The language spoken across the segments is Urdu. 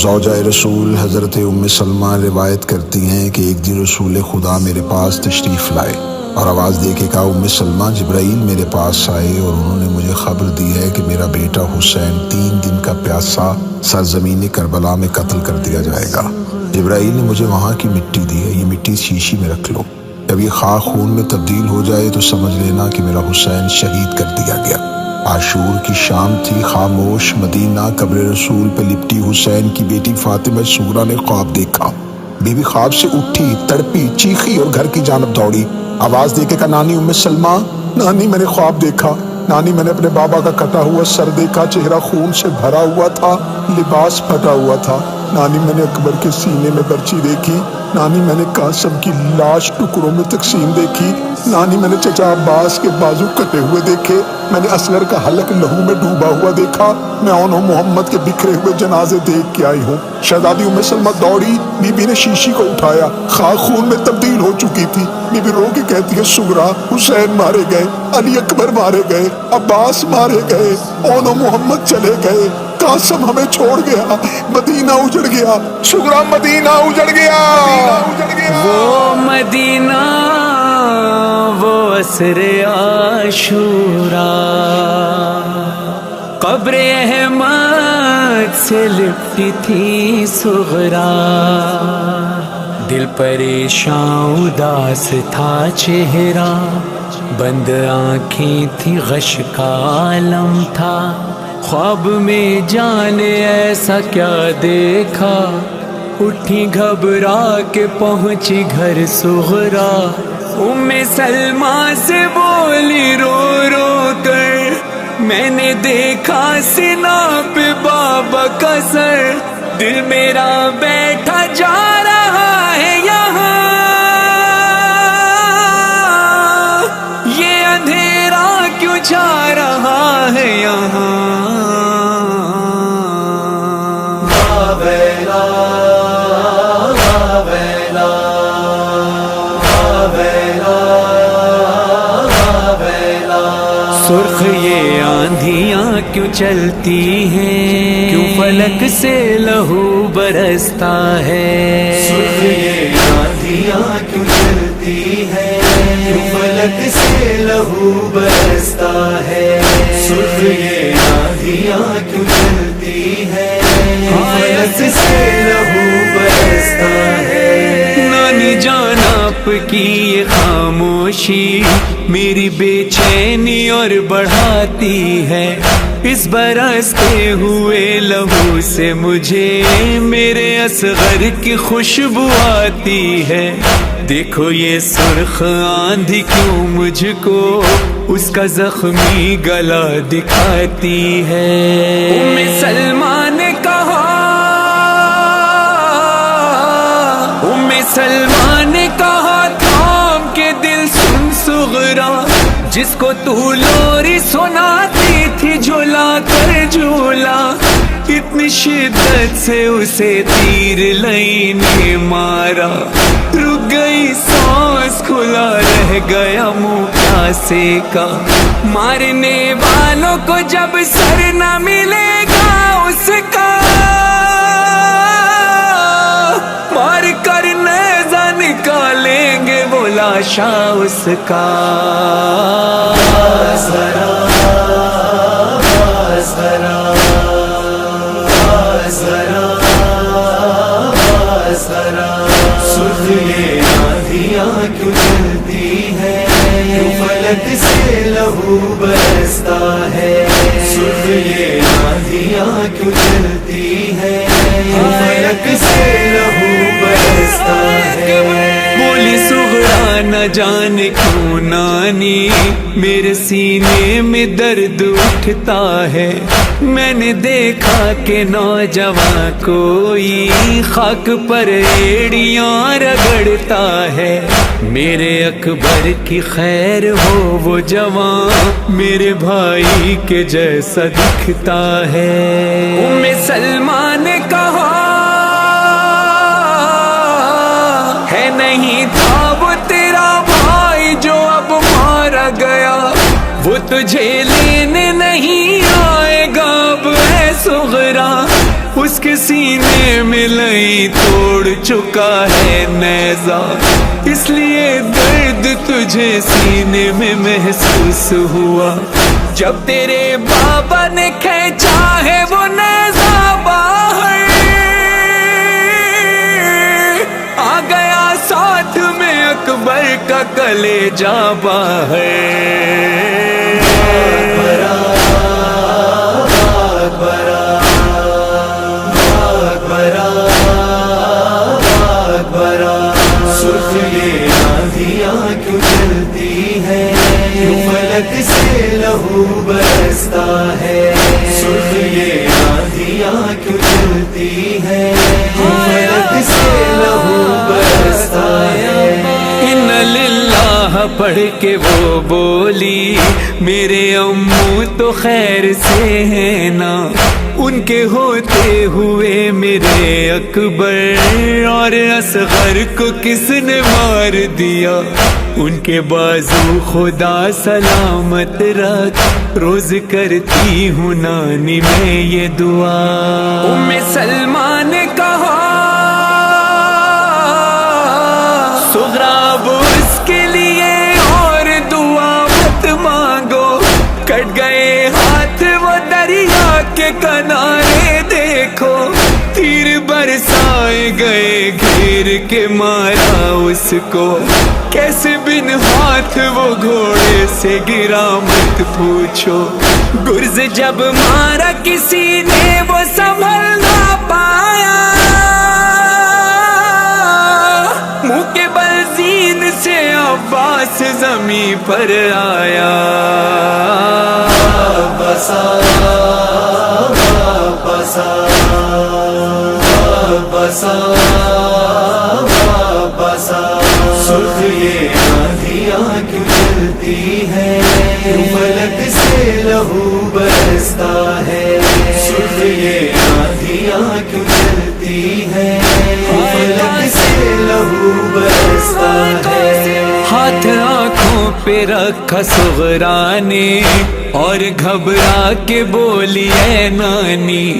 زوجہ رسول حضرت ام سلمہ روایت کرتی ہیں کہ ایک دن رسول خدا میرے پاس تشریف لائے اور آواز دے کے کہا، ام سلمہ جبرائیل میرے پاس آئے اور انہوں نے مجھے خبر دی ہے کہ میرا بیٹا حسین 3 دن کا پیاسا سرزمین کربلا میں قتل کر دیا جائے گا۔ جبرائیل نے مجھے وہاں کی مٹی دی ہے، یہ مٹی شیشی میں رکھ لو، جب یہ خاک خون میں تبدیل ہو جائے تو سمجھ لینا کہ میرا حسین شہید کر دیا گیا۔ عاشور کی شام تھی، خاموش مدینہ، قبر رسول پہ لپٹی حسین کی بیٹی فاطمہ صغریٰ نے خواب دیکھا۔ بی بی خواب سے اٹھی، تڑپی، چیخی اور گھر کی جانب دوڑی، آواز دے کے کہا، نانی ام سلمہ، نانی میں نے خواب دیکھا، نانی میں نے اپنے بابا کا کٹا ہوا سر دیکھا، چہرہ خون سے بھرا ہوا تھا، لباس پھٹا ہوا تھا، نانی میں نے اکبر کے سینے میں برچی دیکھی، نانی میں نے قاسم کی لاش ٹکڑوں میں تقسیم دیکھی، نانی میں نے چچا عباس کے بازو کٹے ہوئے دیکھے، میں نے اصغر کا حلق لہو میں ڈوبا ہوا دیکھا، میں انہوں محمد کے بکھرے ہوئے جنازے دیکھ کے آئی ہوں۔ شہزادی ام سلمہ دوڑی، بی بی نے شیشی کو اٹھایا، خاک خون میں تبدیل ہو چکی تھی، بی بی رو کے کہتی ہے، صغریٰ، حسین مارے گئے، علی اکبر مارے گئے، عباس مارے گئے، انہوں محمد چلے گئے، قاسم ہمیں چھوڑ گیا، مدینہ اجڑ گیا، صغریٰ مدینہ اجڑ گیا۔ وہ مدینہ، وہ عصر عاشورا، قبر احمد سے لپٹی تھی صغریٰ، دل پریشان اداس تھا چہرہ، بند آنکھیں تھی غش کا عالم تھا، خواب میں جانے ایسا کیا دیکھا، اٹھی گھبرا کے پہنچی گھر صغریٰ، ام سلمہ سے بولی رو رو کر، میں نے دیکھا سینہ پہ بابا کا سر، دل میرا بیٹھا جا رہا ہے یہاں، یہ اندھیرا کیوں جا رہا ہے یہاں، سرخ یہ آندھیاں کیوں چلتی ہیں، کیوں فلک سے لہو برستا ہے، سرخ یہ آندھیاں کیوں چلتی ہیں، کیوں فلک سے لہو برستا ہے، سرخ یہ آندھیاں کیوں چلتی ہیں، کیوں فلک سے لہو برستا ہے۔ نانی جان آپ کی یہ خاموشی میری بے چینی اور بڑھاتی ہے، اس برستے ہوئے لہو سے مجھے میرے اصغر کی خوشبو آتی ہے، دیکھو یہ سرخ آندھی کیوں مجھ کو اس کا زخمی گلا دکھاتی ہے۔ ام سلمہ نے کہا، ام سلمہ نے کہا، تھام کے دل سن صغریٰ، جس کو تو لوری سناتی تھی جھولا کر جھولا، اتنی شدت سے اسے تیر لئی نے مارا، رک گئی سانس، کھلا رہ گیا منہ پیاسے کا، مارنے والوں کو جب سر نہ ملے گا اس کا، مار کر نیزہ نکالیں گے وہ لاشا اس کا، سرخ یہ آندھیاں کیوں چلتی ہیں، کیوں فلک سے لہو برستا ہے، سرخ یہ آندھیاں کیوں چلتی ہیں، کیوں فلک سے لہو برستا ہے۔ بولی صغریٰ نہ جانے کیوں نانی میرے سینے میں درد اٹھتا ہے، میں نے دیکھا کہ نوجوان کوئی خاک پر ایڑیاں رگڑتا ہے، میرے اکبر کی خیر ہو وہ جوان میرے بھائی کے جیسا دکھتا ہے۔ ام سلمہ نے کہا، ہے نہیں تھا وہ تیرا بھائی جو اب مارا گیا، وہ تجھے لینے نہیں آئے گا اب اے صغریٰ، اس اس کے سینے میں لئی توڑ چکا ہے نیزہ، اس لیے درد تجھے سینے میں محسوس ہوا جب تیرے بابا نے کھینچا ہے وہ نیزہ باہر، آ گیا ساتھ میں اکبر کا کلیجہ باہر۔ سرخ یہ آندھیاں کیوں چلتی ہیں، کیوں فلک سے لہو برستا ہے، سرخ یہ آندھیاں کیوں چلتی ہیں، کیوں فلک سے لہو برستا ہے۔ ان للہ پڑھ کے وہ بولی میرے امو تو خیر سے ہیں نا، ان کے ہوتے ہوئے میرے اکبر اور اصغر کو کس نے مار دیا، ان کے بازو خدا سلامت رکھ، روز کرتی ہوں نانی میں یہ دعا۔ ام سلمہ نے کہا صغرا اب اس کے لیے اور دعا مت مانگو، کٹ گئے ہاتھ وہ دریا کے کنارے دیکھو، تیر برسائے گئے گھیر کے مارا اس کو، کیسے بن ہاتھ وہ گھوڑے سے گرا مت پوچھو، گرز جب مارا کسی نے وہ سنبھل نہ پایا، منہ کے بل زین سے عباس زمین پر آیا۔ بسا بسا بسا بسا سرخ یہ آندھیاں کیوں چلتی ہیں، کیوں فلک سے لہو برستا ہے، سرخ یہ آندھیاں کیوں چلتی ہیں، کیوں فلک سے لہو برستا ہے۔ ہاتھ آنکھوں پہ رکھا صغرا نے اور گھبرا کے بولی اے نانی،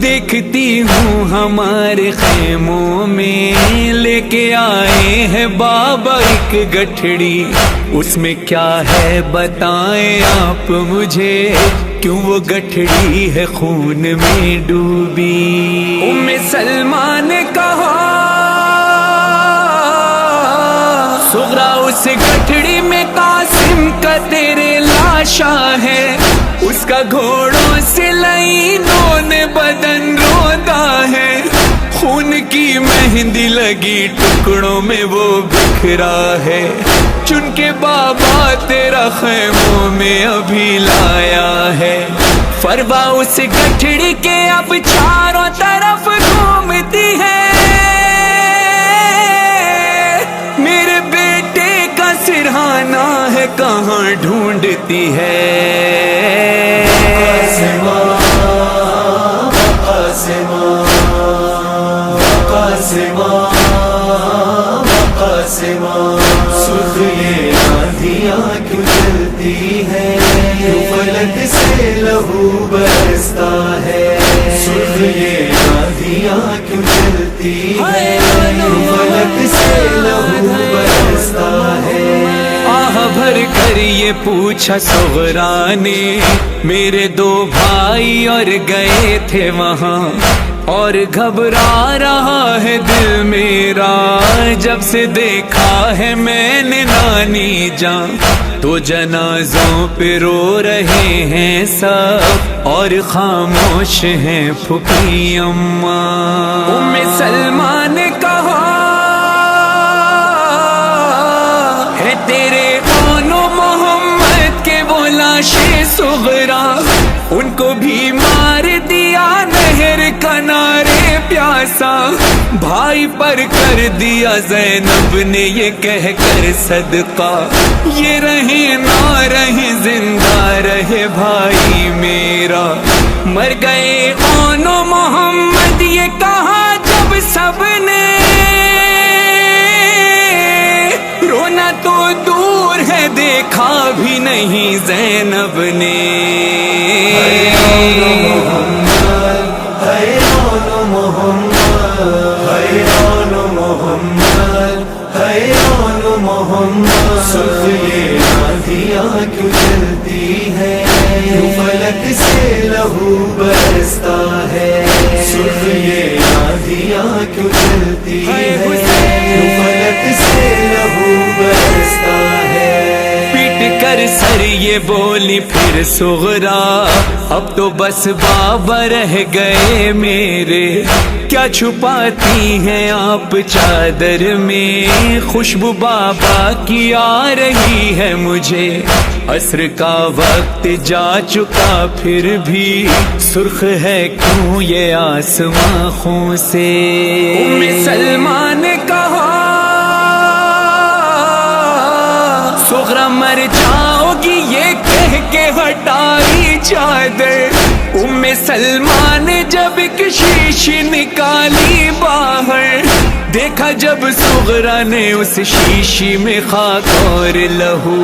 دیکھتی ہوں ہمارے خیموں میں لے کے آئے ہیں بابا ایک گٹھڑی، اس میں کیا ہے بتائیں آپ مجھے، کیوں وہ گٹھڑی ہے خون میں ڈوبی۔ ام سلمہ نے کہا صغرا اس گٹھڑی میں قاسم کا تیرے لاشا ہے، اس کا گھوڑوں سے لائنوں نے بدن رودا ہے، خون کی مہندی لگی ٹکڑوں میں وہ بکھرا ہے، چن کے بابا تیرا خیموں میں ابھی لایا ہے، فروا اس گٹھڑی کے اب چاروں طرف گھومتی ہے، میرے بیٹے کا سرہانا ہے کہاں ڈھونڈتی ہے۔ سرخ یہ آندھیاں کیوں چلتی ہیں، کیوں فلک سے لہو برستا ہے، سرخ یہ آندھیاں کیوں چلتی ہیں، کیوں فلک سے لہو برستا ہے۔ آہ بھر کر یہ پوچھا صغرا نے، میرے دو بھائی اور گئے تھے وہاں، اور گھبرا رہا ہے دل میرا جب سے دیکھا ہے میں نے نانی جان، تو جنازوں پہ رو رہے ہیں سب اور خاموش ہیں پھوپھی اماں۔ ام سلمہ نے کہا ہے تیرے آنو محمد کے وہ لاشیں صغرا، ان کو بھی مار دیا نہر کنارے پیاسا، بھائی پر کر دیا زینب نے یہ کہہ کر صدقہ، یہ رہے نہ رہے زندہ رہے بھائی میرا، مر گئے آنو محمد یہ کہا جب سب نے، رونا تو دور ہے دیکھا بھی نہیں زینب نے۔ ہے محمد سرخ یہ آندھیاں کیوں چلتی ہیں کیوں فلک سے لہو برستا ہے سرخ یہ آندھیاں کیوں چلتی ہیں کیوں فلک سے لہو برستا ہے پیٹ کر سر یہ بولی پھر صغرا اب تو بس بابا رہ گئے میرے کیا چھپاتی ہیں آپ چادر میں خوشبو بابا کی آ رہی ہے مجھے عصر کا وقت جا چکا پھر بھی سرخ ہے کیوں یہ آسماں خون سے ام سلمہ نے کہا صغرا مر جاؤ گی یہ کہہ کے ہٹائی چادر ام سلمہ نے جب ایک شیشی نکالی باہر دیکھا جب صغرا نے اس شیشی میں خاک اور لہو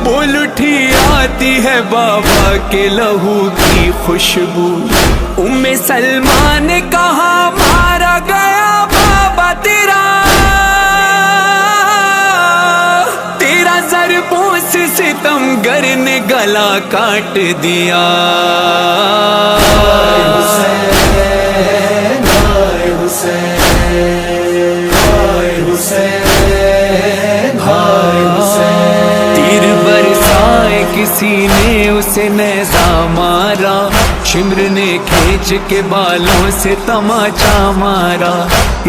بول اٹھی آتی ہے بابا کے لہو کی خوشبو ام سلمہ نے کہا مارا گیا بابا تیرا ضربوں سے ستمگر نے گلا کاٹ دیا تیر برسائے کسی نے اسے نیزہ مارا شمر نے کھینچ کے بالوں سے تماچا مارا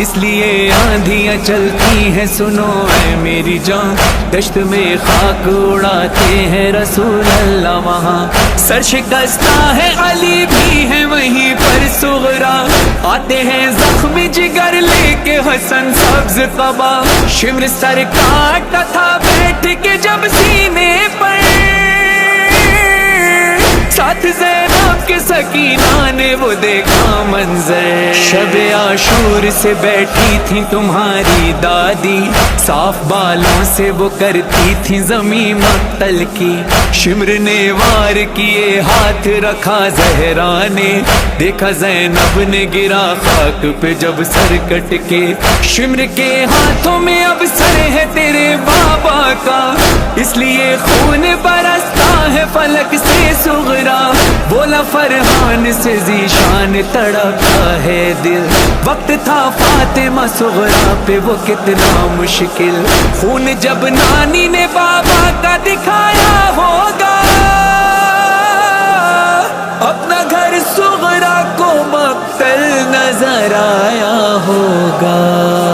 اس لیے آندھیاں چلتی ہیں سنو اے میری جان دشت میں خاک اڑاتے ہیں رسول اللہ وہاں سر شکستہ ہے علی بھی ہے وہیں پر صغرا آتے ہیں زخم جگر لے کے حسن سبز قبا شمر سر کاٹتا تھا بیٹھ کے جب سینے پر ساتھ زینب کے سکینہ نے وہ دیکھا منظر شب عاشور سے بیٹھی تھی تمہاری دادی صاف بالوں سے وہ کرتی تھی زمین مقتل کی شمر نے وار کیے ہاتھ رکھا زہرا نے دیکھا زینب نے گرا خاک پہ جب سر کٹ کے شمر کے ہاتھوں میں اب سر ہے تیرے بابا کا اس لیے خون برستا ہے فلک سے صغرا بولا فرحان سے ذیشان تڑپتا ہے دل وقت تھا فاطمہ صغرا پہ وہ کتنا مشکل خون جب نانی نے بابا کا دکھایا ہوگا اپنا گھر صغرا کو مقتل نظر آیا ہوگا